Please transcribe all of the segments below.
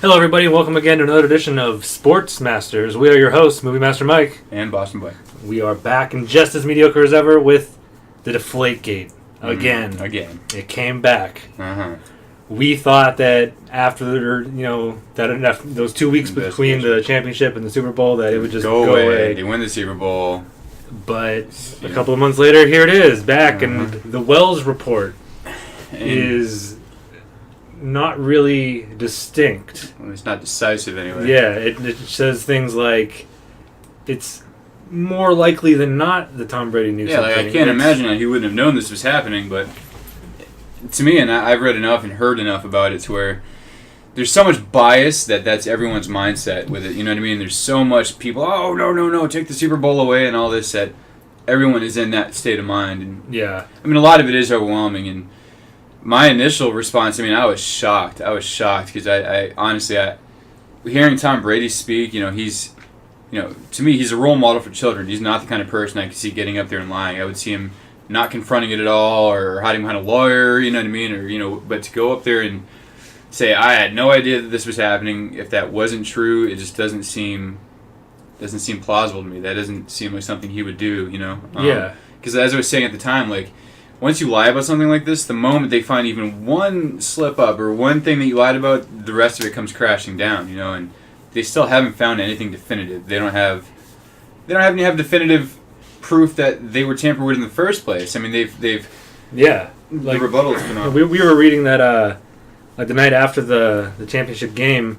Hello, everybody, and welcome again to another edition of Sports Masters. We are your hosts, Movie Master Mike. And Boston Boy. We are back and just as mediocre as ever with the Deflate Gate. Again. It came back. We thought that after, those 2 weeks between the championship and the Super Bowl that it would just go away. They win the Super Bowl. But a couple of months later, here it is, back, and the Wells report is not really distinct. Well, it's not decisive anyway. Yeah, it says things like it's more likely than not that Tom Brady knew something. Yeah, like I can't imagine that he wouldn't have known this was happening, but to me, and I've read enough and heard enough about it to where there's so much bias that's everyone's mindset with it. You know what I mean? There's so much people, oh, no, take the Super Bowl away and all this, that everyone is in that state of mind. And yeah. I mean, a lot of it is overwhelming, and my initial response, I mean, I was shocked. Because I honestly, hearing Tom Brady speak, he's, to me, he's a role model for children. He's not the kind of person I could see getting up there and lying. I would see him not confronting it at all or hiding behind a lawyer, you know what I mean? Or, but to go up there and say, I had no idea that this was happening. If that wasn't true, it just doesn't seem plausible to me. That doesn't seem like something he would do, Yeah. Because as I was saying at the time, like, once you lie about something like this, the moment they find even one slip up or one thing that you lied about, the rest of it comes crashing down, and they still haven't found anything definitive. They don't even have definitive proof that they were tampered with in the first place. I mean, they've yeah, the rebuttal has been on. We were reading that like the night after the championship game,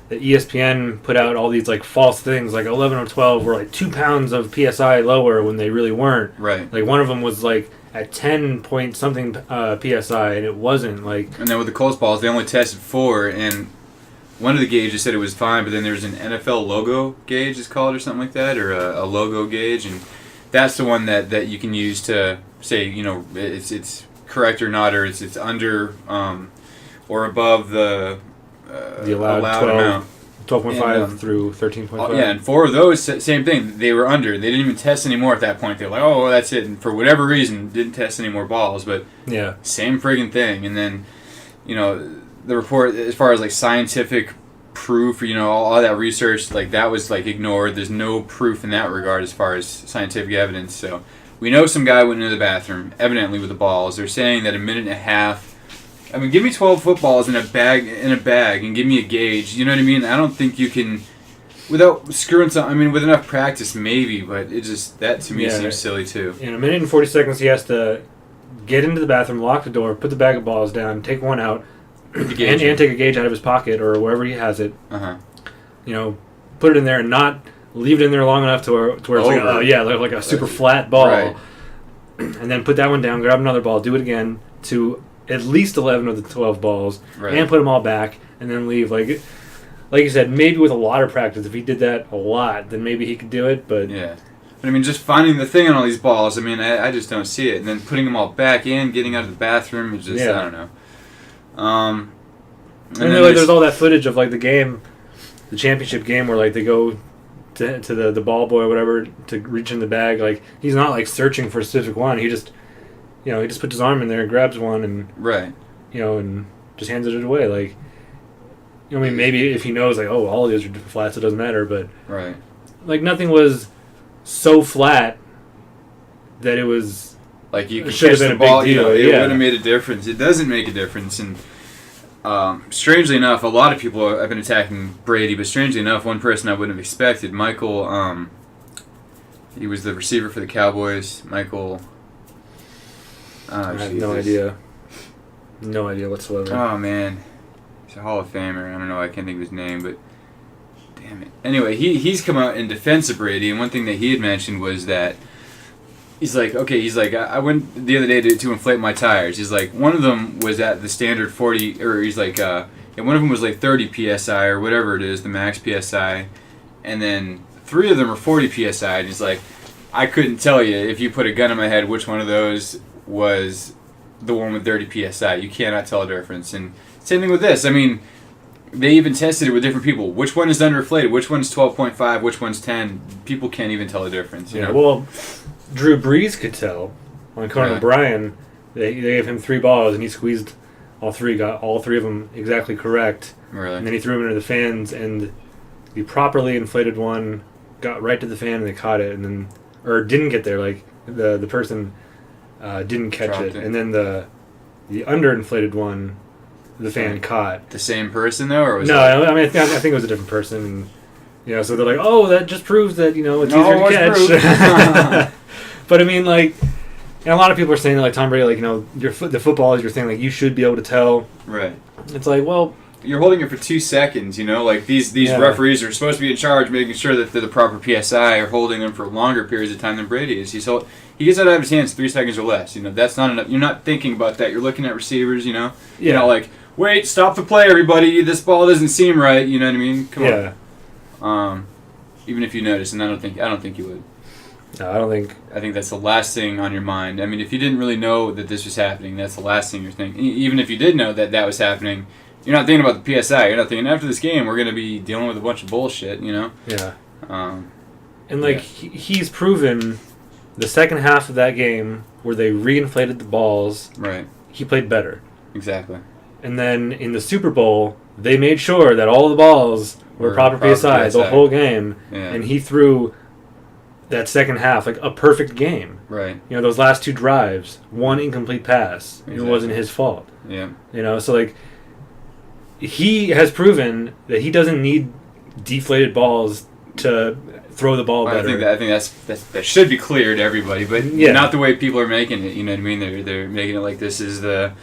that ESPN put out all these like false things, like 11 or 12 were like 2 pounds of PSI lower when they really weren't. Right. Like one of them was like at 10 point something PSI, and it wasn't like. And then with the Colts balls, they only tested 4, and one of the gauges said it was fine, but then there's an NFL logo gauge, it's called, or something like that, or a logo gauge, and that's the one that you can use to say, it's correct or not, or it's under or above the allowed amount. 12.5 through 13.5. Yeah, and 4 of those, same thing. They were under. They didn't even test anymore at that point. They were like, oh, well, that's it. And for whatever reason, didn't test any more balls. But yeah, same friggin' thing. And then, the report, as far as like scientific proof, all that research, like that was like ignored. There's no proof in that regard as far as scientific evidence. So we know some guy went into the bathroom, evidently with the balls. They're saying that a minute and a half. I mean, give me 12 footballs in a bag, and give me a gauge. You know what I mean? I don't think you can, without screwing some. I mean, with enough practice, maybe, but it just that to me seems silly too. In a minute and 40 seconds, he has to get into the bathroom, lock the door, put the bag of balls down, take one out, and take a gauge out of his pocket or wherever he has it. Put it in there and not leave it in there long enough to where it's like a super flat ball, right. And then put that one down, grab another ball, do it again to at least 11 of the 12 balls, right. And put them all back, and then leave. Like you said, maybe with a lot of practice, if he did that a lot, then maybe he could do it, but... Yeah. But I mean, just finding the thing on all these balls, I mean, I just don't see it. And then putting them all back in, getting out of the bathroom, it's just, I don't know. And then there's all that footage of, like, the game, the championship game, where, like, they go to the ball boy or whatever to reach in the bag. Like, he's not, like, searching for a specific one. He just... he just puts his arm in there and grabs one and, right. And just hands it away. Like, I mean, maybe if he knows, like, oh, all of these are flats, it doesn't matter. But, right. Like, nothing was so flat that it was... Like, you could catch the ball, it would have made a difference. It doesn't make a difference. And strangely enough, a lot of people have been attacking Brady, but strangely enough, one person I wouldn't have expected, Michael, he was the receiver for the Cowboys, Michael... I have no idea. No idea whatsoever. Oh, man. He's a Hall of Famer. I don't know. I can't think of his name, but damn it. Anyway, he's come out in defense of Brady, and one thing that he had mentioned was that I went the other day to inflate my tires. He's like, one of them was at the standard 40, or he's like, one of them was like 30 PSI or whatever it is, the max PSI, and then 3 of them are 40 PSI, and he's like, I couldn't tell you if you put a gun in my head which one of those was the one with 30 PSI. You cannot tell a difference. And same thing with this. I mean, they even tested it with different people. Which one is underinflated? Which one's 12.5? Which one's 10? People can't even tell the difference. You know? Well, Drew Brees could tell. On Conan O'Brien, they gave him 3 balls, and he squeezed all 3, got all 3 of them exactly correct. Really? And then he threw them into the fans, and the properly inflated one got right to the fan, and they caught it, and then or didn't get there. Like the person didn't catch it, and then the underinflated one, the fan caught. The same person though, or was no? I mean, I think it was a different person. And, so they're like, oh, that just proves that it's easier to catch. But I mean, like, and a lot of people are saying that, like, Tom Brady, like, the football is your thing, like, you should be able to tell. Right. It's like, well, you're holding it for 2 seconds, like these referees are supposed to be in charge, making sure that they're the proper PSI, are holding them for longer periods of time than Brady is. He gets out of his hands 3 seconds or less. That's not enough. You're not thinking about that. You're looking at receivers. You're not like, wait, stop the play, everybody. This ball doesn't seem right. You know what I mean? Come on. Even if you notice, and I don't think you would. No, I don't think. I think that's the last thing on your mind. I mean, if you didn't really know that this was happening, that's the last thing you're thinking. Even if you did know that was happening, you're not thinking about the PSI. You're not thinking, after this game, we're going to be dealing with a bunch of bullshit, Yeah. And, like, he's proven the second half of that game where they reinflated the balls, right? He played better. Exactly. And then in the Super Bowl, they made sure that all the balls were proper PSI the whole game, and he threw that second half like a perfect game. Right. Those last 2 drives, 1 incomplete pass. Exactly. It wasn't his fault. Yeah. So like he has proven that he doesn't need deflated balls to throw the ball better. I think that should be clear to everybody, but not the way people are making it. You know what I mean? They're making it like this is the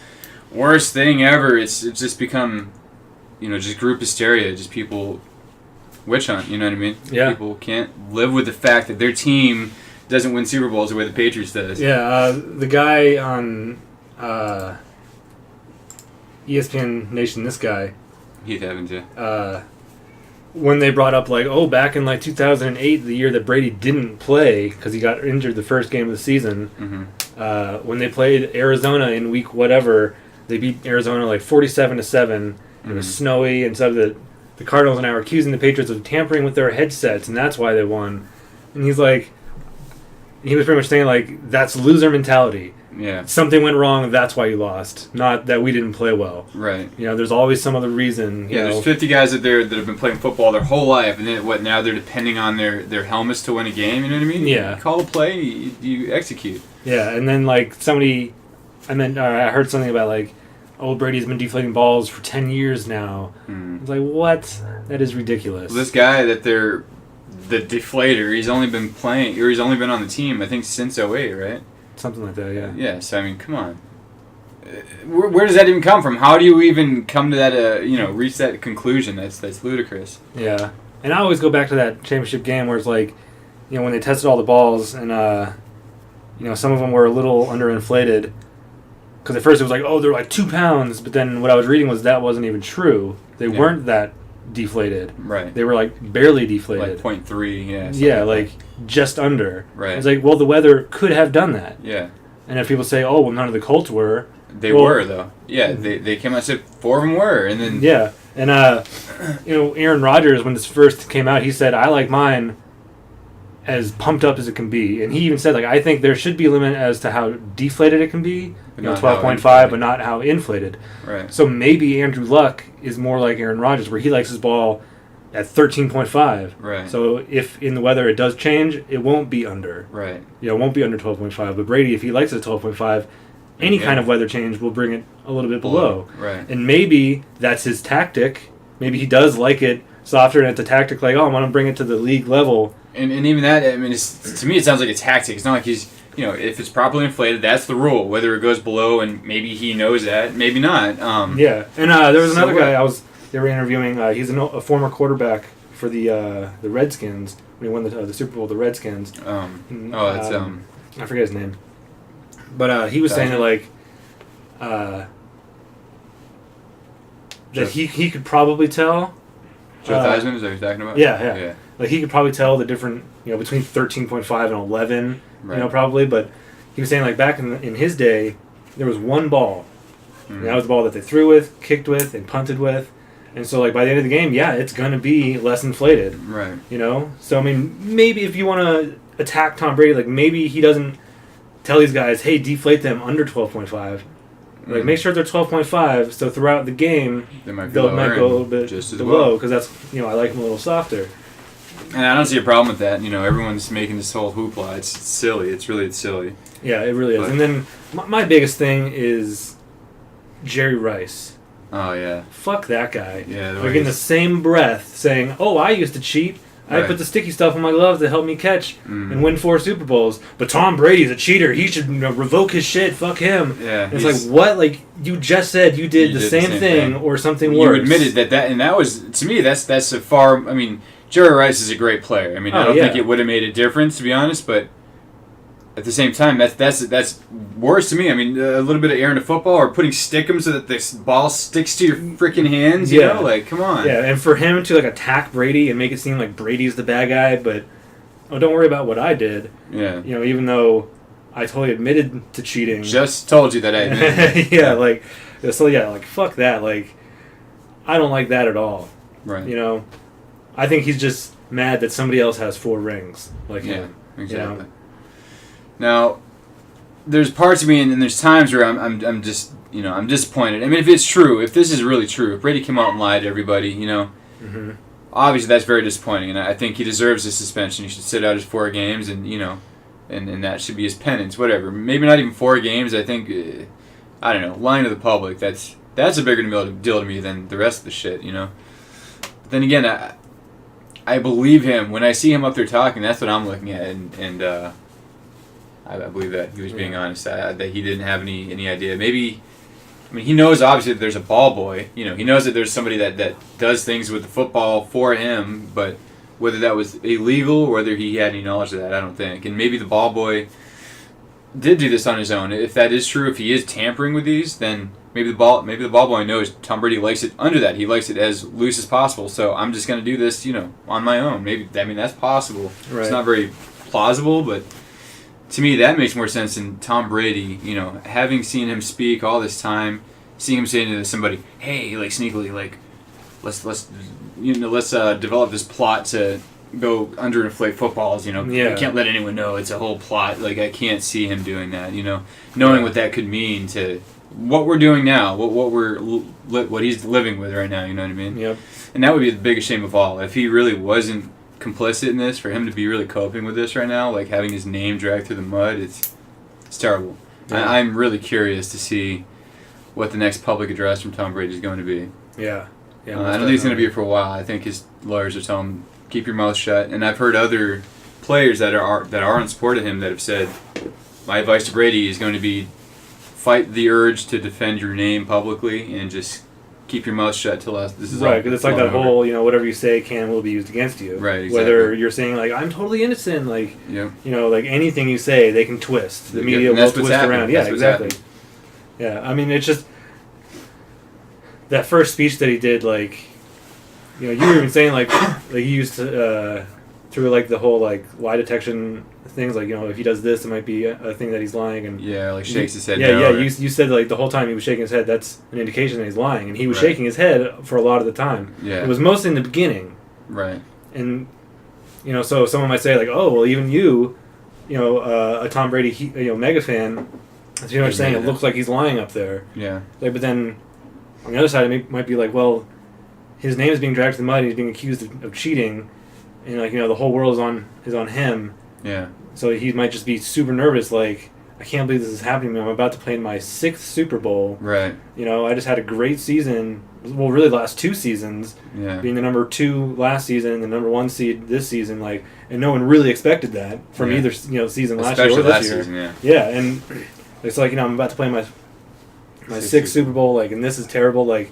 worst thing ever. It's just become, just group hysteria. Just people witch hunt. You know what I mean? Yeah. People can't live with the fact that their team doesn't win Super Bowls the way the Patriots does. Yeah. The guy on ESPN Nation, this guy, Heath Evans, yeah. When they brought up, like, back in, like, 2008, the year that Brady didn't play because he got injured the first game of the season, when they played Arizona in week whatever, they beat Arizona, like, 47-7. It was snowy, and so the Cardinals and I were accusing the Patriots of tampering with their headsets, and that's why they won. And he was pretty much saying, like, that's loser mentality. Yeah. Something went wrong, that's why you lost. Not that we didn't play well. Right. There's always some other reason. There's 50 guys that have been playing football their whole life, and then now they're depending on their helmets to win a game, you know what I mean? Yeah. You call a play, you execute. Yeah, and then, like, I heard something about, like, Brady's been deflating balls for 10 years now. It's like, what? That is ridiculous. Well, this guy that the deflator, he's only been on the team, I think, since 2008, right? Something like that, yeah. Yeah, so, I mean, come on. Where does that even come from? How do you even come to that, reach that conclusion? That's ludicrous. Yeah. And I always go back to that championship game where it's like, when they tested all the balls and, some of them were a little underinflated. Because at first it was like, they're like 2 pounds. But then what I was reading was that wasn't even true. They weren't that deflated. Right. They were like barely deflated. Like 0.3, yeah. Yeah, like just under. Right. It's like, well, the weather could have done that. Yeah. And if people say, none of the Colts were. They were, though. Yeah, they came out and said 4 of them were. And then... Yeah. And, Aaron Rodgers, when this first came out, he said, I like mine as pumped up as it can be. And he even said, like, I think there should be a limit as to how deflated it can be. 12.5, but not how inflated. Right. So maybe Andrew Luck is more like Aaron Rodgers, where he likes his ball at 13.5. Right. So if in the weather it does change, it won't be under. Right. It won't be under 12.5. But Brady, if he likes it at 12.5, any kind of weather change will bring it a little bit below. Right. And maybe that's his tactic. Maybe he does like it softer, and it's a tactic like, I want to bring it to the league level. And even that, I mean, to me it sounds like a tactic. It's not like he's, if it's properly inflated, that's the rule. Whether it goes below, and maybe he knows that, maybe not. Yeah, and there was another guy they were interviewing. He's a former quarterback for the Redskins when he won the Super Bowl. The Redskins. I forget his name, but he was saying that like that he could probably tell. Joe Theismann, is that what you're talking about? Yeah. Like he could probably tell the different, between 13.5 and 11, right. Probably. But he was saying like back in his day, there was one ball. And that was the ball that they threw with, kicked with, and punted with. And so like by the end of the game, it's going to be less inflated. Right. So I mean, maybe if you want to attack Tom Brady, like maybe he doesn't tell these guys, hey, deflate them under 12.5. Like, make sure they're 12.5, so throughout the game, they might go a little bit just as below, because that's, I like them a little softer. And I don't see a problem with that. Everyone's making this whole hoopla. It's silly. It's silly. Yeah, it really is. And then my biggest thing is Jerry Rice. Oh, yeah. Fuck that guy. Yeah. Like, in the same breath, saying, "Oh, I used to cheat. I put the sticky stuff on my gloves to help me catch and win 4 Super Bowls. But Tom Brady's a cheater. He should revoke his shit. Fuck him." Yeah. And it's like, what? Like, you just said you did the same thing or something worse. You admitted that was, to me, that's a far, Jerry Rice is a great player. I don't think it would have made a difference, to be honest, but at the same time, that's worse to me. A little bit of air into football or putting stickum so that this ball sticks to your freaking hands, you know? Like, come on. Yeah, and for him to, attack Brady and make it seem like Brady's the bad guy, but, don't worry about what I did. Yeah. Even though I totally admitted to cheating. Just told you that I admitted. Yeah, fuck that. Like, I don't like that at all. Right. I think he's just mad that somebody else has 4 rings like him. Exactly. Now, there's parts of me, and there's times where I'm just, I'm disappointed. If it's true, if this is really true, if Brady came out and lied to everybody, obviously that's very disappointing, and I think he deserves a suspension. He should sit out his 4 games, and and that should be his penance, whatever. Maybe not even 4 games. I think, I don't know, lying to the public, that's a bigger deal to me than the rest of the shit, But then again, I believe him. When I see him up there talking, that's what I'm looking at, and I believe that he was being honest, that he didn't have any idea. Maybe, he knows obviously that there's a ball boy. He knows that there's somebody that does things with the football for him, but whether that was illegal or whether he had any knowledge of that, I don't think. And maybe the ball boy did do this on his own. If that is true, if he is tampering with these, then maybe the ball boy knows Tom Brady likes it under that. He likes it as loose as possible. So I'm just going to do this, on my own. Maybe that's possible. Right. It's not very plausible, but to me that makes more sense than Tom Brady. Having seen him speak all this time, seeing him saying to somebody, "Hey, sneakily, let's develop this plot to go underinflate footballs. I can't let anyone know it's a whole plot." I can't see him doing that. Knowing what that could mean to what we're doing now, what he's living with right now. You know what I mean? Yep. And that would be the biggest shame of all. If he really wasn't complicit in this, for him to be really coping with this right now, having his name dragged through the mud, it's terrible. Yeah. I'm really curious to see what the next public address from Tom Brady is going to be. Yeah. I don't think he's going to be here for a while. I think his lawyers are telling him, keep your mouth shut. And I've heard other players that are in support of him that have said, my advice to Brady is going to be fight the urge to defend your name publicly and just keep your mouth shut till this is right, because it's like that whole, whatever you say can will be used against you. Right, exactly. Whether you're saying, I'm totally innocent, anything you say, they can twist. The media will twist around. Yeah, exactly. Yeah, it's just that first speech that he did, you were even saying, he used to, through, the whole, lie detection things, if he does this, it might be a thing that he's lying. And shakes his head. You said, the whole time he was shaking his head, that's an indication that he's lying. And he was shaking his head for a lot of the time. Yeah. It was mostly in the beginning. Right. And, so someone might say, oh, well, even you, a Tom Brady, mega fan, as you're saying, it looks like he's lying up there. Yeah. But then, on the other side, it might be well, his name is being dragged through the mud, and he's being accused of cheating, and, the whole world is on him. Yeah. So he might just be super nervous, I can't believe this is happening to me. I'm about to play in my 6th Super Bowl. Right. I just had a great season. Well, really the last 2 seasons. Yeah. Being the number 2 last season and the number 1 seed this season, and no one really expected that from either, season last year or this year. Season, yeah. Yeah, and it's I'm about to play my 6th Super Bowl, and this is terrible, I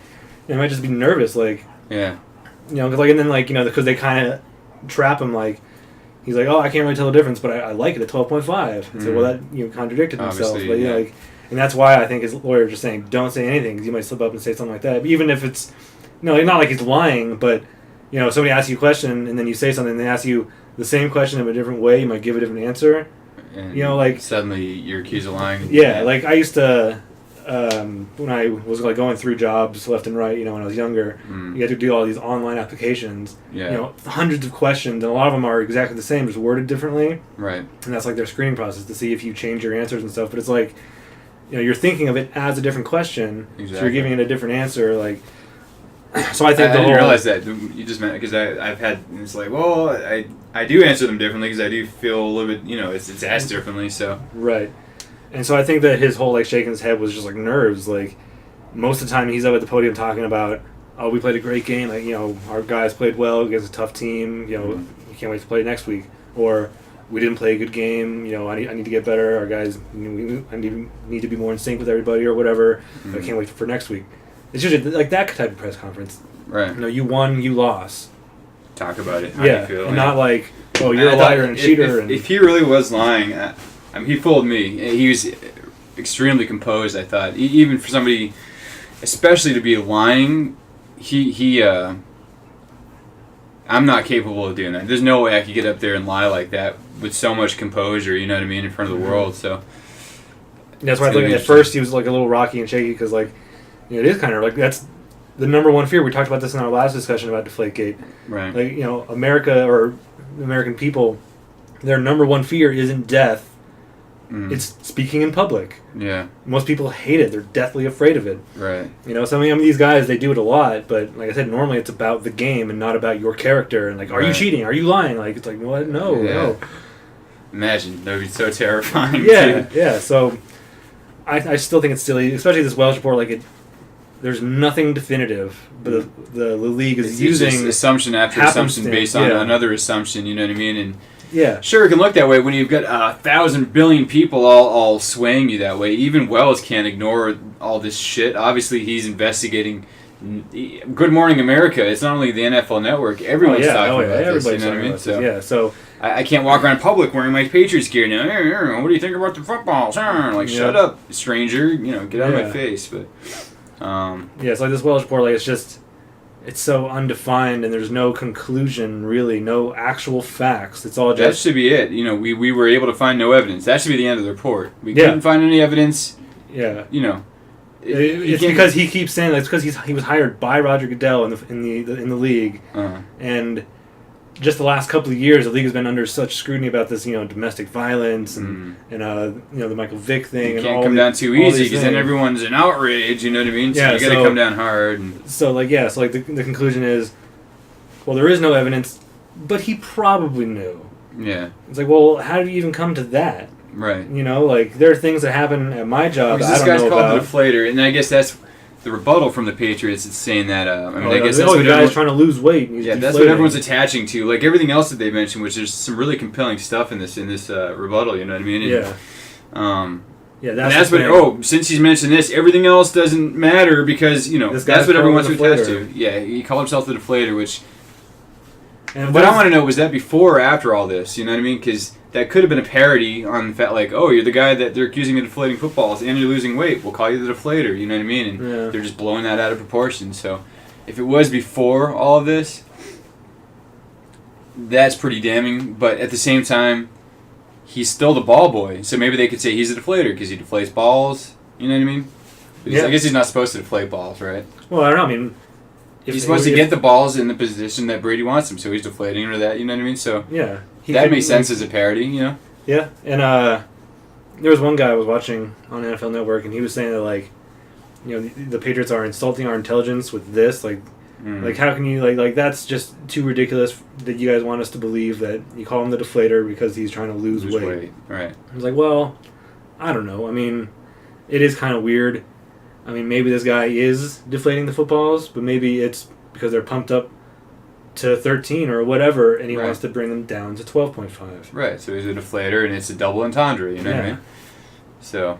might just be nervous, yeah. And then, because they kind of trap him, he's oh, I can't really tell the difference, but I like it at 12.5. And so, well, that contradicted himself. But and that's why I think his lawyer just saying, don't say anything, because you might slip up and say something like that. But even if it's, not like he's lying, but somebody asks you a question and then you say something, and they ask you the same question in a different way, you might give a different answer. And suddenly you're accused of lying. Yeah, I used to. When I was going through jobs left and right, when I was younger, you had to do all these online applications. Yeah. Hundreds of questions, and a lot of them are exactly the same, just worded differently. Right. And that's their screening process to see if you change your answers and stuff. But it's you're thinking of it as a different question, exactly. So you're giving it a different answer. Like, so I think I didn't realize that you just meant because I've had it's like, well, I do answer them differently because I do feel a little bit, it's asked differently. So right, and so I think that his whole like shaking his head was just like nerves. Like most of the time he's up at the podium talking about, oh, we played a great game. Like, our guys played well against a tough team. We can't wait to play next week. Or we didn't play a good game. I need to get better. Our guys, I need to be more in sync with everybody or whatever. Mm-hmm. I can't wait for next week. It's usually like that type of press conference. Right. You won, you lost. Talk about it. How do you feel? And not like, oh, you're a liar and a cheater. If he really was lying, he fooled me. He was extremely composed, I thought. Even for somebody, especially to be lying, I'm not capable of doing that. There's no way I could get up there and lie like that with so much composure, you know what I mean, in front of the world. So that's why I think at first he was like a little rocky and shaky because like, it is kind of like that's the number one fear. We talked about this in our last discussion about Deflate Gate. Right. Like, America or American people, their number one fear isn't death. Mm. It's speaking in public. Yeah. Most people hate it. They're deathly afraid of it. Right. Some of these guys, they do it a lot, but like I said, normally it's about the game and not about your character. And like, are you cheating? Are you lying? Like, it's like, what? No. Imagine. That would be so terrifying. Yeah, too. Yeah. So I still think it's silly, especially this Welsh report. Like, there's nothing definitive, but the league is using just assumption after assumption based on another assumption. You know what I mean? And sure, it can look that way when you've got 1,000 billion people all swaying you that way. Even Wells can't ignore all this shit. Obviously, he's investigating. Good Morning America. It's not only the NFL Network. Everyone's talking about this. You know what I mean? So I can't walk around public wearing my Patriots gear now. What do you think about the football? Like, shut up, stranger. Get out of my face. But it's like this Welsh report. Like, it's so undefined, and there's no conclusion, really, no actual facts. It's all just... That should be it. We were able to find no evidence. That should be the end of the report. We couldn't find any evidence. Yeah. It's because he keeps saying that it's because he was hired by Roger Goodell in the league, and just the last couple of years, the league has been under such scrutiny about this, domestic violence and the Michael Vick thing. You can't come down too easy because then everyone's in outrage. You know what I mean? So you got to come down hard. So the conclusion is, well, there is no evidence, but he probably knew. Yeah. It's like, well, how did you even come to that? Right. There are things that happen at my job that I don't know about. This guy's called the Deflator, and I guess that's the rebuttal from the Patriots. It's saying that. I guess that's what the guy's trying to lose weight. And that's what everyone's attaching to. Like everything else that they mentioned, which there's some really compelling stuff in this rebuttal. You know what I mean? And, that's what. Oh, since he's mentioned this, everything else doesn't matter because that's what everyone wants to attach to. Yeah, he called himself the Deflator, which. But I want to know, was that before or after all this? You know what I mean? Because that could have been a parody on the fact, like, oh, you're the guy that they're accusing of deflating footballs and you're losing weight. We'll call you the Deflator. You know what I mean? And they're just blowing that out of proportion. So if it was before all of this, that's pretty damning. But at the same time, he's still the ball boy. So maybe they could say he's a Deflator because he deflates balls. You know what I mean? I guess he's not supposed to deflate balls, right? Well, I don't know. I mean... He's supposed to get the balls in the position that Brady wants him, so he's deflating or that, you know what I mean? So that makes sense as a parody, Yeah, and there was one guy I was watching on NFL Network, and he was saying that, like, the Patriots are insulting our intelligence with this, like how can you, like that's just too ridiculous that you guys want us to believe that you call him the Deflator because he's trying to lose weight. Right. I was like, well, I don't know. I mean, it is kind of weird. I mean, maybe this guy is deflating the footballs, but maybe it's because they're pumped up to 13 or whatever, and he wants to bring them down to 12.5. Right, so he's a deflator, and it's a double entendre, you know what I mean? So,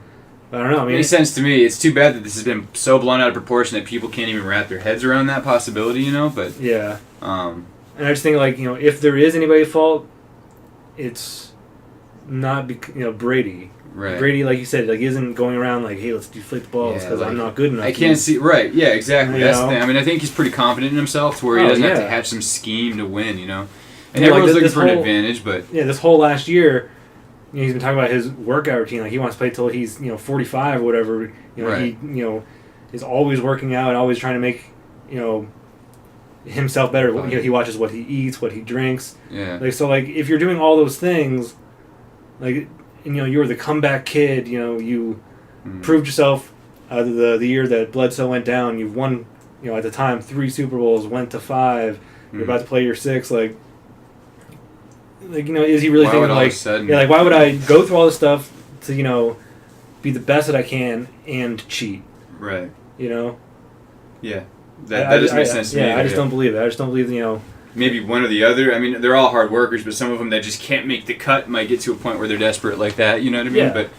I don't know. I mean, it makes sense to me. It's too bad that this has been so blown out of proportion that people can't even wrap their heads around that possibility, but... Yeah. And I just think, like, if there is anybody's fault, it's not, Brady. Right. Brady, like you said, like isn't going around like, hey, let's deflate the balls because I'm not good enough. I can't see. Right. Yeah. Exactly. That's the thing. I mean, I think he's pretty confident in himself, to where he doesn't have to hatch some scheme to win. And everyone's looking for an advantage, but this whole last year, he's been talking about his workout routine. Like he wants to play till he's 45 or whatever. He is always working out, always trying to make himself better. He watches what he eats, what he drinks. Yeah. Like so, like if you're doing all those things, like. You're the comeback kid. You proved yourself. The year that Bledsoe went down, you've won. At the time, 3 Super Bowls, went to 5. You're about to play your 6th. Is he really thinking why would I go through all this stuff to be the best that I can and cheat? Right. Yeah. That doesn't make sense to me. Yeah, I just don't believe it. I just don't believe Maybe one or the other. I mean, they're all hard workers, but some of them that just can't make the cut might get to a point where they're desperate like that. You know what I mean? Yeah. But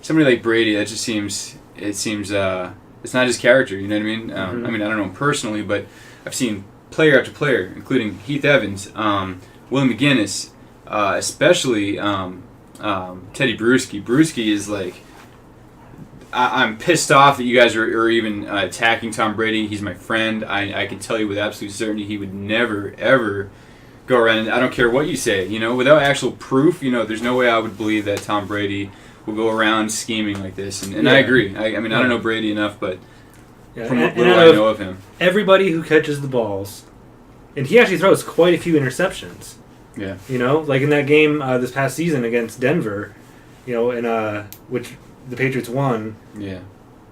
somebody like Brady, that just seems. It's not his character. You know what I mean? I mean, I don't know him personally, but I've seen player after player, including Heath Evans, Will McGinnis, especially Teddy Bruschi. Bruschi is like. I'm pissed off that you guys are even attacking Tom Brady. He's my friend. I can tell you with absolute certainty he would never, ever go around, and I don't care what you say, without actual proof, there's no way I would believe that Tom Brady will go around scheming like this. And I agree. I mean, I don't know Brady enough, but from what little I know of him. Everybody who catches the balls, and he actually throws quite a few interceptions. Yeah. Like in that game this past season against Denver, which the Patriots won. Yeah.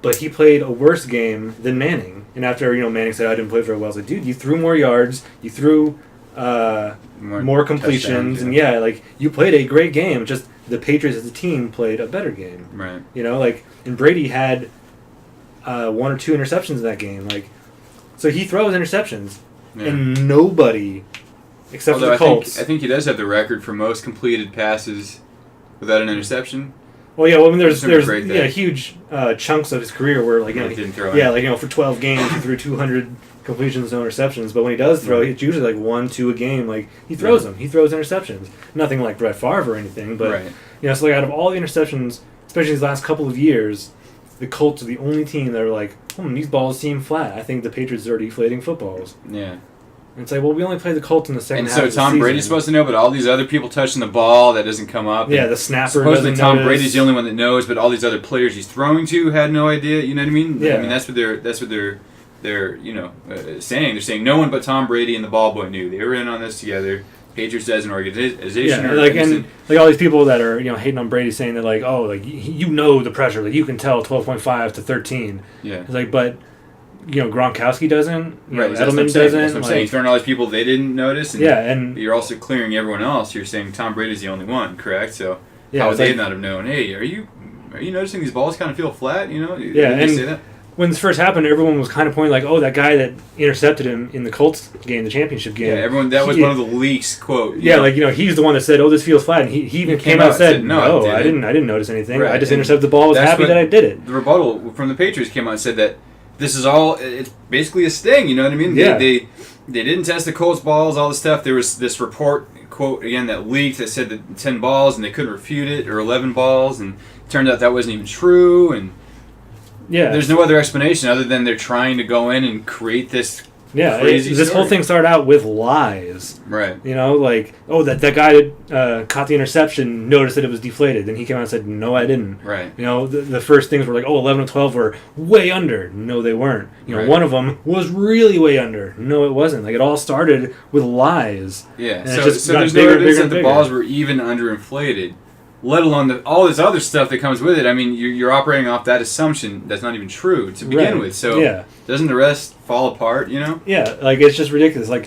But he played a worse game than Manning. And after, Manning said, I didn't play very well, I was like, dude, you threw more yards, you threw more completions, and you played a great game. Just the Patriots as a team played a better game. Right. And Brady had 1 or 2 interceptions in that game. So he throws interceptions, and nobody, except for the Colts. I think he does have the record for most completed passes without an interception. Well, yeah. There's huge chunks of his career where he didn't throw. For 12 games he threw 200 completions, no interceptions. But when he does throw, it's usually 1, 2 a game. He throws them. He throws interceptions. Nothing like Brett Favre or anything. But so out of all the interceptions, especially these last couple of years, the Colts are the only team that are these balls seem flat. I think the Patriots are deflating footballs. Yeah. And it's we only play the Colts in the second half of the season. And so Tom Brady's supposed to know, but all these other people touching the ball, that doesn't come up. Yeah, the snapper supposedly doesn't Tom notice. Brady's the only one that knows, but all these other players he's throwing to had no idea. You know what I mean? Yeah. I mean, that's what they're saying. They're saying no one but Tom Brady and the ball boy knew. They were in on this together. Patriots as an organization. Yeah, all these people that are hating on Brady saying that the pressure, you can tell 12.5 to 13. Yeah. It's but Gronkowski doesn't. Right. Edelman doesn't. That's what I'm saying. You're throwing all these people they didn't notice. And and you're also clearing everyone else. You're saying Tom Brady's the only one, correct? So how would they not have known? Hey, are you noticing these balls kind of feel flat? Yeah. Did they say that? When this first happened, everyone was kind of pointing that guy that intercepted him in the Colts game, the championship game. Yeah, everyone. That was one of the leaks. Quote. He's the one that said, "Oh, this feels flat," and he even came out and said, "No, I didn't notice anything. Right. I just intercepted the ball. Was happy that I did it." The rebuttal from the Patriots came out and said that this is all. It's basically a sting. You know what I mean? Yeah. They didn't test the Colts balls. All this stuff. There was this report quote again that leaked that said that 10 balls and they couldn't refute it, or 11 balls, and it turned out that wasn't even true. And there's no other explanation other than they're trying to go in and create this crazy this story. whole thing started out with lies. Right. That guy that caught the interception noticed that it was deflated. Then he came out and said, no, I didn't. Right. The first things were 11 and 12 were way under. No, they weren't. Right. One of them was really way under. No, it wasn't. It all started with lies. Yeah. And so there's no evidence that the balls were even underinflated. Let alone all this other stuff that comes with it. I mean, you're operating off that assumption that's not even true to begin with. So doesn't the rest fall apart, Yeah, it's just ridiculous. Like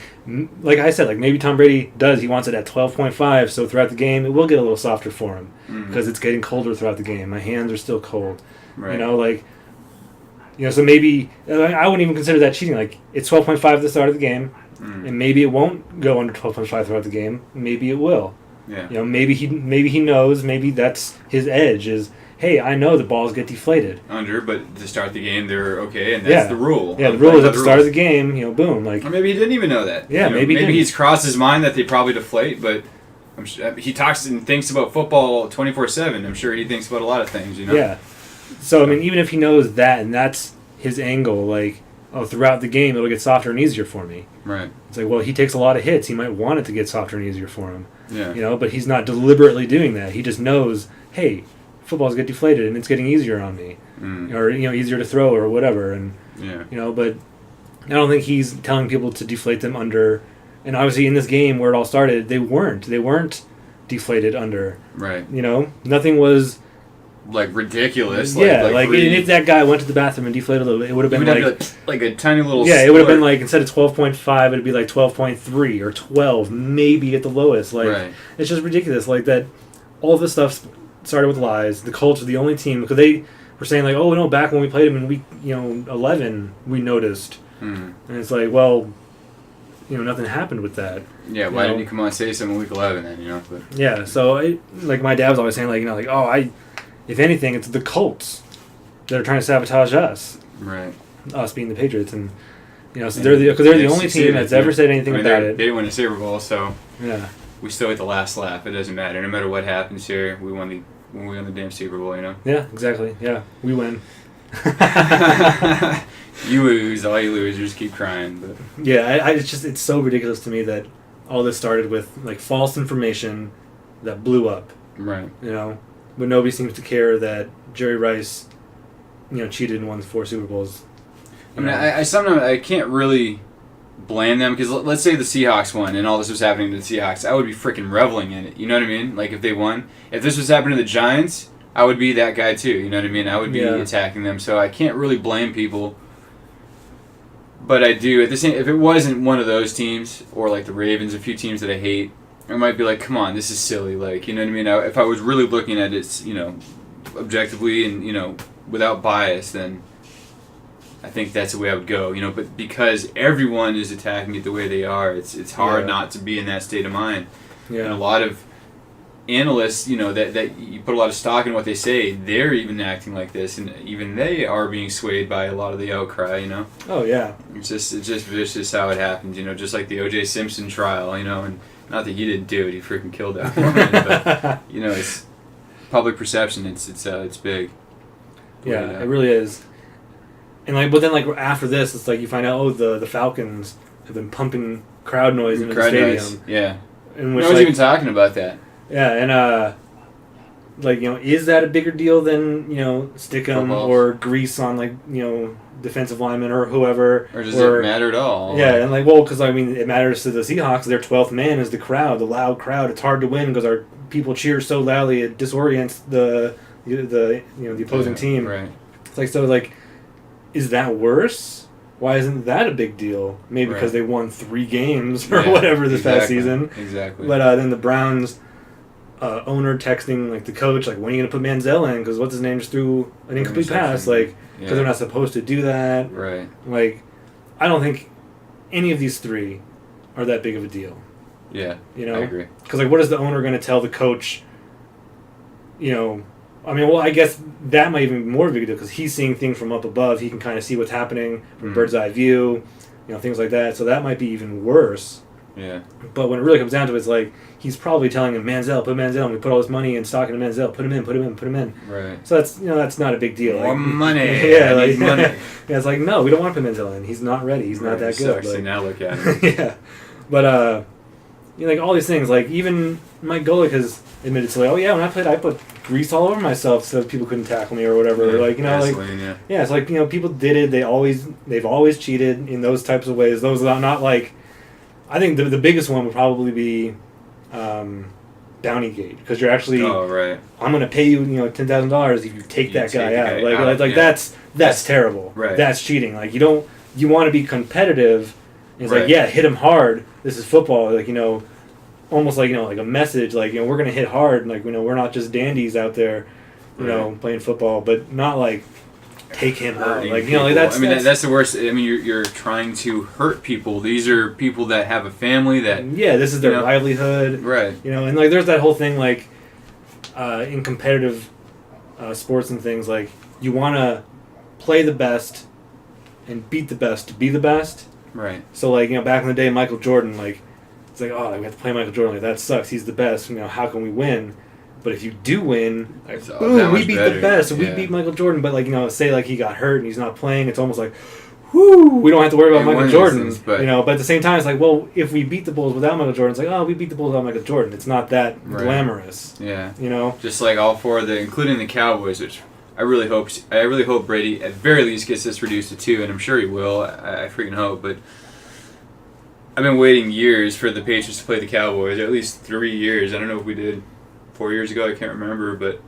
I said, maybe Tom Brady does. He wants it at 12.5, so throughout the game, it will get a little softer for him because it's getting colder throughout the game. My hands are still cold. Right. So maybe I wouldn't even consider that cheating. It's 12.5 at the start of the game, and maybe it won't go under 12.5 throughout the game. Maybe it will. Yeah. Maybe he knows. Maybe that's his edge. Is hey, I know the balls get deflated but to start the game they're okay, and that's the rule. Yeah, the rule is at the start of the game. Boom. Or maybe he didn't even know that. Yeah, maybe he's crossed his mind that they probably deflate, but I'm sure he talks and thinks about football 24/7. I'm sure he thinks about a lot of things. Yeah. So even if he knows that and that's his angle, throughout the game it'll get softer and easier for me. Right. It's he takes a lot of hits. He might want it to get softer and easier for him. Yeah. But he's not deliberately doing that. He just knows, hey, footballs get deflated and it's getting easier on me, or easier to throw or whatever. And but I don't think he's telling people to deflate them under. And obviously, in this game where it all started, they weren't deflated under. Right. Nothing was like ridiculous. Yeah, like and if that guy went to the bathroom and deflated a little bit, it would have been like a tiny little. Yeah, it would have been like instead of 12.5, it'd be like 12.3 or 12, maybe at the lowest. Like it's just ridiculous. Like that, all this stuff started with lies. The Colts are the only team because they were saying like, oh no, back when we played them in week 11, we noticed, and it's like, well, nothing happened with that. Yeah, why didn't you come on and say something in week 11 then? But. Yeah, so like my dad was always saying like if anything, it's the Colts that are trying to sabotage us. Right. Us being the Patriots, and so they're the only team that's ever said anything about it. They didn't win the Super Bowl, so yeah, we still get the last laugh. It doesn't matter. No matter what happens here, we won the damn Super Bowl. Yeah, exactly. Yeah, we win. You lose. All you losers keep crying. But yeah, it's so ridiculous to me that all this started with like false information that blew up. Right. But nobody seems to care that Jerry Rice, cheated and won 4 Super Bowls. I mean, I sometimes I can't really blame them because let's say the Seahawks won and all this was happening to the Seahawks, I would be freaking reveling in it. You know what I mean? Like if they won, if this was happening to the Giants, I would be that guy too. You know what I mean? I would be attacking them. So I can't really blame people. But I do at the same. If it wasn't one of those teams or like the Ravens, a few teams that I hate, I might be like, come on, this is silly. Like, you know what I mean? If I was really looking at it, objectively and, without bias, then I think that's the way I would go. But because everyone is attacking it the way they are, it's hard not to be in that state of mind. Yeah. And a lot of analysts, that you put a lot of stock in what they say, they're even acting like this, and even they are being swayed by a lot of the outcry, Oh, yeah. It's just vicious how it happens, just like the O.J. Simpson trial, and not that he didn't do it, he freaking killed that woman, but, it's public perception, it's big. Yeah, it really is. And but then after this, it's like you find out, the Falcons have been pumping crowd noise into the stadium. Noise. Yeah. In which, no one's even talking about that. Yeah, and is that a bigger deal than stick 'em or grease on defensive linemen or whoever? Or does it matter at all? Yeah, and because it matters to the Seahawks. Their 12th man is the crowd, the loud crowd. It's hard to win because our people cheer so loudly it disorients the opposing team. Right. It's is that worse? Why isn't that a big deal? Maybe because they won 3 games or whatever this past season. Exactly. But then the Browns owner texting the coach when are you going to put Manziel in? Because what's his name just threw an incomplete pass because they're not supposed to do that. Right. I don't think any of these 3 are that big of a deal. Yeah. I agree. Because what is the owner going to tell the coach? I guess that might even be more of a big deal because he's seeing things from up above. He can kind of see what's happening from bird's eye view, things like that. So that might be even worse. Yeah. But when it really comes down to it, it's he's probably telling him, Manziel, put Manziel in. We put all this money and stock into Manziel. Put him in. Right. So that's that's not a big deal. More money. Yeah, money. Yeah, it's no, we don't want to put Manziel in. He's not ready. He's not that good. So now look at him. Yeah. But all these things, even Mike Golick has admitted to oh yeah, when I played, I put grease all over myself so people couldn't tackle me or whatever. Gasoline, it's people did it. They've always cheated in those types of ways. Those are not I think the biggest one would probably be Bounty Gate because you're actually I'm going to pay you $10,000 if you take that guy out. That's terrible. Right. That's cheating. You want to be competitive. And it's hit him hard. This is football. Almost like a message. We're going to hit hard. We're not just dandies out there, playing football, but not take him out. That's the worst. You're trying to hurt people. These are people that have a family that. Yeah, this is their livelihood. Right. And there's that whole thing in competitive sports and things you want to play the best and beat the best to be the best. Right. So back in the day, Michael Jordan it's we have to play Michael Jordan. That sucks. He's the best. How can we win? But if you do win, we beat the best. We beat Michael Jordan. But say he got hurt and he's not playing, it's almost whoo, we don't have to worry about Michael Jordan. But at the same time, it's if we beat the Bulls without Michael Jordan, it's we beat the Bulls without Michael Jordan. It's not that glamorous. Yeah. Just all 4 of including the Cowboys, which I really hope Brady at very least gets this reduced to 2, and I'm sure he will. I freaking hope, but. I've been waiting years for the Patriots to play the Cowboys, or at least 3 years. I don't know if we did 4 years ago. I can't remember, but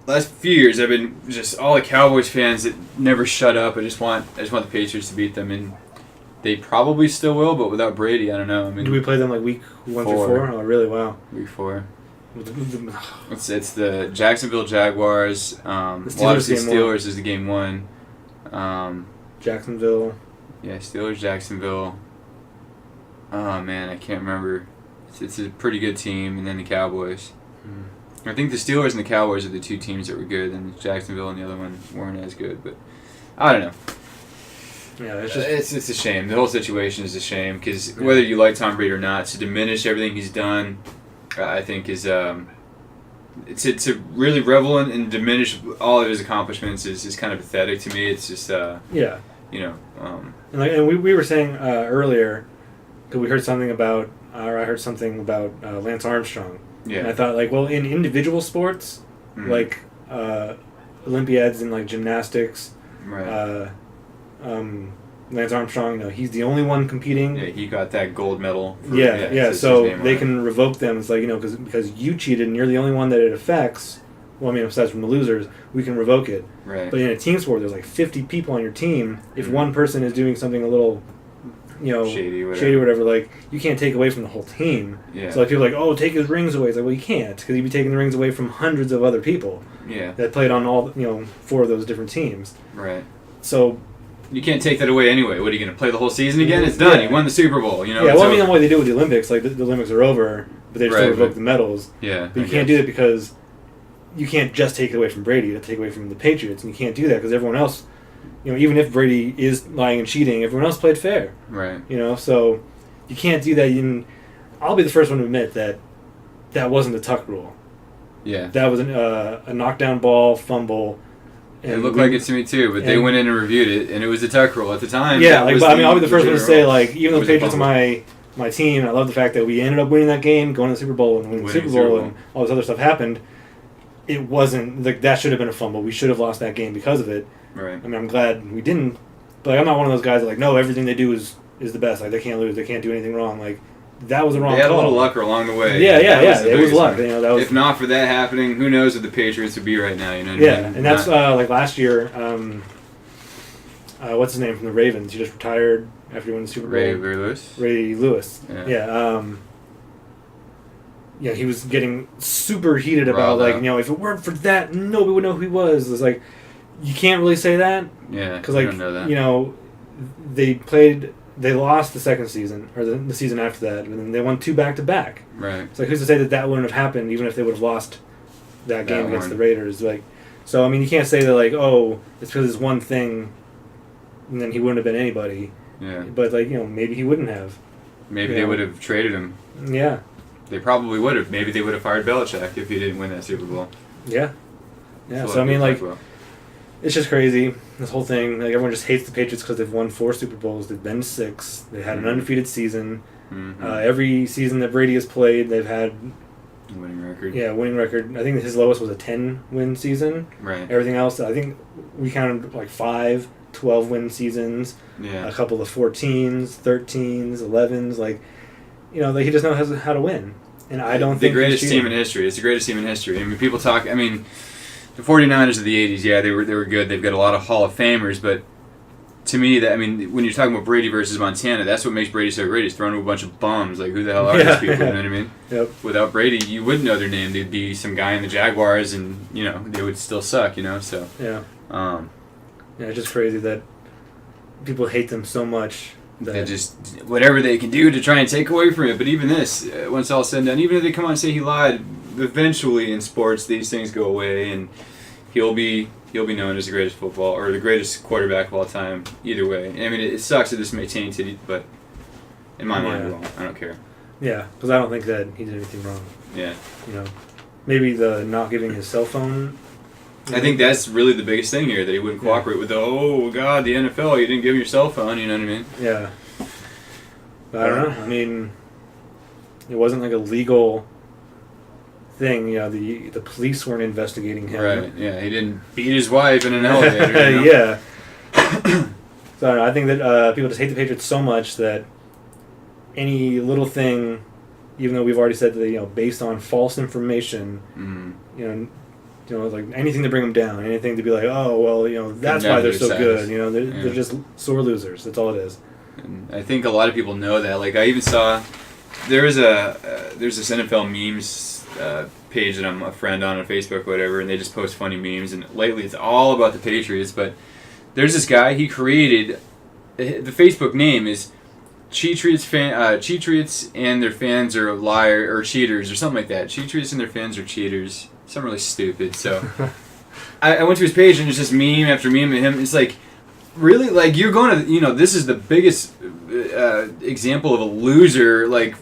last few years I've been just all the Cowboys fans that never shut up. I just want the Patriots to beat them, and they probably still will, but without Brady, I don't know. I mean, do we play them like week 1 through 4? Oh, really? Wow. Week 4. It's the Jacksonville Jaguars. Obviously Steelers is the game 1. Jacksonville. Yeah, Steelers, Jacksonville. Oh man, I can't remember. It's a pretty good team, and then the Cowboys. I think the Steelers and the Cowboys are the 2 teams that were good, and Jacksonville and the other one weren't as good. But I don't know. Yeah, it's a shame. The whole situation is a shame because whether you like Tom Brady or not, to diminish everything he's done, I think is to really revel in and diminish all of his accomplishments is kind of pathetic to me. It's just and we were saying earlier because we heard something about Lance Armstrong. Yeah. And I thought in individual sports like Olympiads in like gymnastics, right. Lance Armstrong, he's the only one competing. Yeah, he got that gold medal. So they can revoke them. It's like, because you cheated and you're the only one that it affects. Well, I mean, aside from the losers, we can revoke it. Right. But in a team sport, there's like 50 people on your team. If one person is doing something a little, shady, whatever, like, you can't take away from the whole team. Yeah. So like people are like, oh, take his rings away. It's like, well, you can't, because you'd be taking the rings away from hundreds of other people. Yeah. That played on all 4 of those different teams. Right. So. You can't take that away anyway. What are you going to play the whole season again? It's done. You won the Super Bowl. Yeah, well, I mean, the way they do with the Olympics, like the Olympics are over, but they still revoke the medals. Yeah. But you can't do that because you can't just take it away from Brady. You have to take it away from the Patriots, and you can't do that because everyone else, even if Brady is lying and cheating, everyone else played fair. Right. So you can't do that. I'll be the first one to admit that wasn't the tuck rule. Yeah. That was a knockdown ball, fumble. It looked like it to me too, but they went in and reviewed it, and it was a tuck rule at the time. Yeah, I'll be the first one to say, even though the Patriots are my team, and I love the fact that we ended up winning that game, going to the Super Bowl, and winning the Super Bowl, and all this other stuff happened. It wasn't that should have been a fumble. We should have lost that game because of it. Right. I mean, I'm glad we didn't, but I'm not one of those guys that no, everything they do is the best. Like, they can't lose, they can't do anything wrong. Like, that was a wrong call. They had a little luck along the way. Yeah. It was luck. That was, if not for that happening, who knows what the Patriots would be right now? You know what I mean? And that's like last year. What's his name from the Ravens? He just retired after he won the Super Bowl. Ray Lewis. Ray Lewis. Yeah. He was getting super heated about if it weren't for that, nobody would know who he was. It's like you can't really say that. Yeah. Because don't know that. They lost the second season, or the season after that, and then they won 2 back-to-back. Right. It's like, who's to say that wouldn't have happened, even if they would have lost that game against the Raiders? Like, so, I mean, you can't say that, it's because it's one thing, and then he wouldn't have been anybody. Yeah. But, maybe he wouldn't have. Maybe they would have traded him. Yeah. They probably would have. Maybe they would have fired Belichick if he didn't win that Super Bowl. Yeah. Yeah, so, I mean, it's just crazy, this whole thing. Like, everyone just hates the Patriots because they've won 4 Super Bowls. They've been to 6. They had an undefeated season. Mm-hmm. Every season that Brady has played, they've had... winning record. Yeah, winning record. I think his lowest was a 10-win season. Right. Everything else, I think we counted 5 12-win seasons. Yeah. A couple of 14s, 13s, 11s. He just knows how to win. And I don't think... The greatest team in history. It's the greatest team in history. I mean, people talk... I mean... The 49ers of the 80s, yeah, they were good. They've got a lot of Hall of Famers, but to me, when you're talking about Brady versus Montana, that's what makes Brady so great. He's thrown to a bunch of bums. Like, who the hell are these people? You know what I mean? Yep. Without Brady, you wouldn't know their name. They'd be some guy in the Jaguars, and, they would still suck, so... Yeah. It's just crazy that people hate them so much. They just... Whatever they can do to try and take away from it. But even this, once all said and done, even if they come out and say he lied... Eventually, in sports, these things go away, and he'll be known as the greatest football or the greatest quarterback of all time. Either way, I mean, it sucks that this may taint it, but in my mind, it won't. I don't care. Yeah, because I don't think that he did anything wrong. Yeah. Maybe the not giving his cell phone. I think that's really the biggest thing here, that he wouldn't cooperate with the, oh, God, the NFL, you didn't give him your cell phone, you know what I mean? Yeah. But I don't know. I mean, it wasn't like a legal thing. The police weren't investigating him. Right, yeah. He didn't beat his wife in an elevator. Yeah. So I don't know. I think that people just hate the Patriots so much that any little thing, even though we've already said that, based on false information, you know, like anything to bring them down, anything to be like, oh well, you know, that's why they're so good. You know, they're just sore losers. That's all it is. And I think a lot of people know that. Like I even saw there's this NFL memes page that I'm a friend on Facebook or whatever, and they just post funny memes. And lately, it's all about the Patriots. But there's this guy, he created the Facebook name is Cheatriots and their fans are liar or cheaters or something like that. Cheatriots and their fans are cheaters. Something really stupid. So I went to his page and it's just meme after meme of him. It's like, really, like you're going to, you know, this is the biggest example of a loser like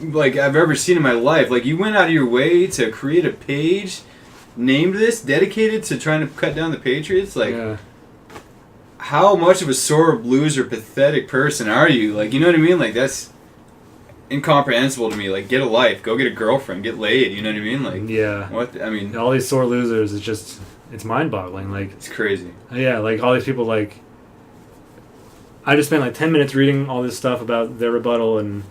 I've ever seen in my life. Like you went out of your way to create a page named this, dedicated to trying to cut down the Patriots. Like, how much of a sore loser, pathetic person are you? Like, you know what I mean? Like that's incomprehensible to me. Like, get a life, go get a girlfriend, get laid. You know what I mean? Like, what? I mean, all these sore losers is just, it's mind-boggling. Like, it's crazy. Yeah, like all these people. Like, I just spent like 10 minutes reading all this stuff about their rebuttal and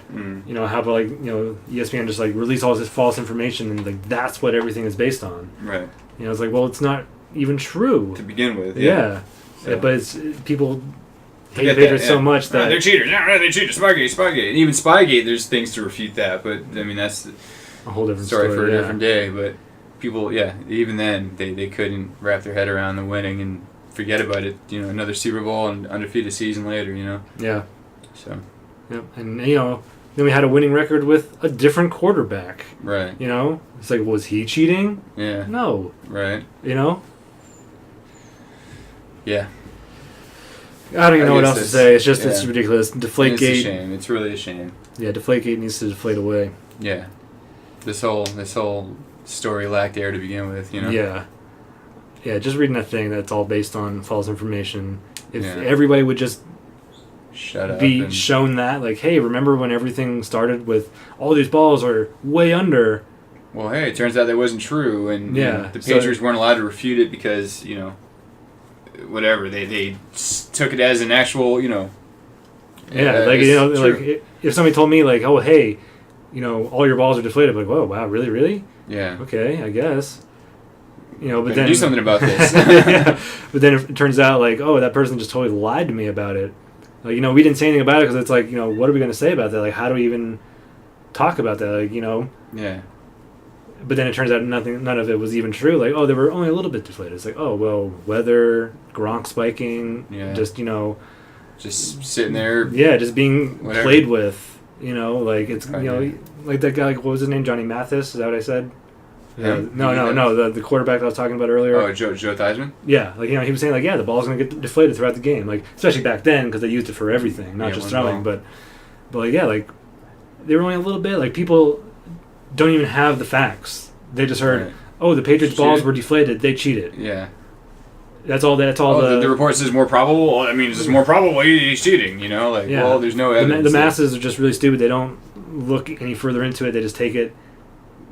you know how like, you know, ESPN just like release all this false information and like that's what everything is based on. Right. You know, it's like, well, it's not even true to begin with. Yeah. So. But it's people hate the Patriots so much that they're cheaters. They cheated. Spygate. And even Spygate, there's things to refute that. But I mean, that's a whole different story for a different day. But people, even then, they couldn't wrap their head around the winning and forget about it. You know, another Super Bowl and undefeated season later. You know. Yeah. So. Yep, and you know, then we had a winning record with a different quarterback. Right. You know, it's like, was he cheating? Yeah. No. Right. You know. Yeah. I don't even know what else to say. It's just it's ridiculous. Deflate Gate. It's a shame. It's really a shame. Yeah, Deflate Gate needs to deflate away. Yeah. This whole story lacked air to begin with, you know? Yeah. Yeah, just reading that thing that's all based on false information. If everybody would just shut up be shown that, like, hey, remember when everything started with all these balls are way under. Well, hey, it turns out that wasn't true, and you know, the Patriots weren't allowed to refute it because, you know, whatever, they took it as an actual, you know. Yeah, like, you know, like if somebody told me, like, oh, hey, you know, all your balls are deflated, I'm like, whoa, wow, really? Yeah. Okay, I guess. You know, but then do something about this. Yeah, but then it turns out, like, oh, that person just totally lied to me about it. Like, you know, we didn't say anything about it because it's like, you know, what are we going to say about that? Like, how do we even talk about that? Like, you know. Yeah. But then it turns out none of it was even true. Like, oh, they were only a little bit deflated. It's like, oh, well, weather, Gronk spiking, just, you know. Just sitting there. Yeah, just being played with, you know. Like, it's, you know, like that guy, like, what was his name? Johnny Mathis? Is that what I said? No, the quarterback that I was talking about earlier. Oh, Joe Theismann? Yeah, like, you know, he was saying, like, yeah, the ball's going to get deflated throughout the game. Like, especially back then, because they used it for everything, not just throwing. But, like, yeah, like, they were only a little bit, like, people don't even have the facts. They just heard, oh, the Patriots' balls were deflated. They cheated. Yeah. That's all the report says more probable. Well, I mean, it's more probable he's cheating, you know? Like, well, there's no evidence. The masses are just really stupid. They don't look any further into it. They just take it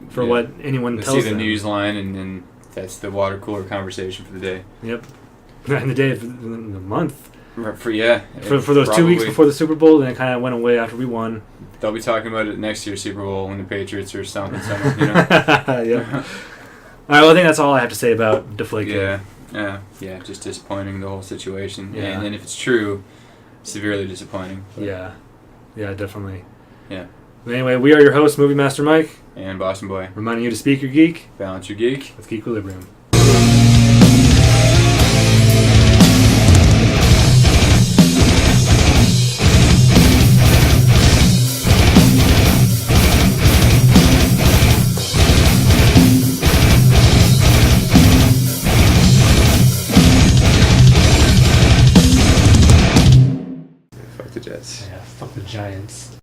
for what anyone tells them. They see the news line, and that's the water cooler conversation for the day. Yep. And the day of the month. For those 2 weeks before the Super Bowl, and it kind of went away after we won. They'll be talking about it next year's Super Bowl when the Patriots are stomping someone, you know? Yeah. All right, well, I think that's all I have to say about Deflate Gate. Yeah, just disappointing, the whole situation. Yeah. And if it's true, severely disappointing. But. Yeah, definitely. Yeah. But anyway, we are your hosts, Movie Master Mike. And Boston Boy. Reminding you to speak your geek. Balance your geek. With Geekquilibrium. Fuck the Jets. Yeah, fuck the Giants.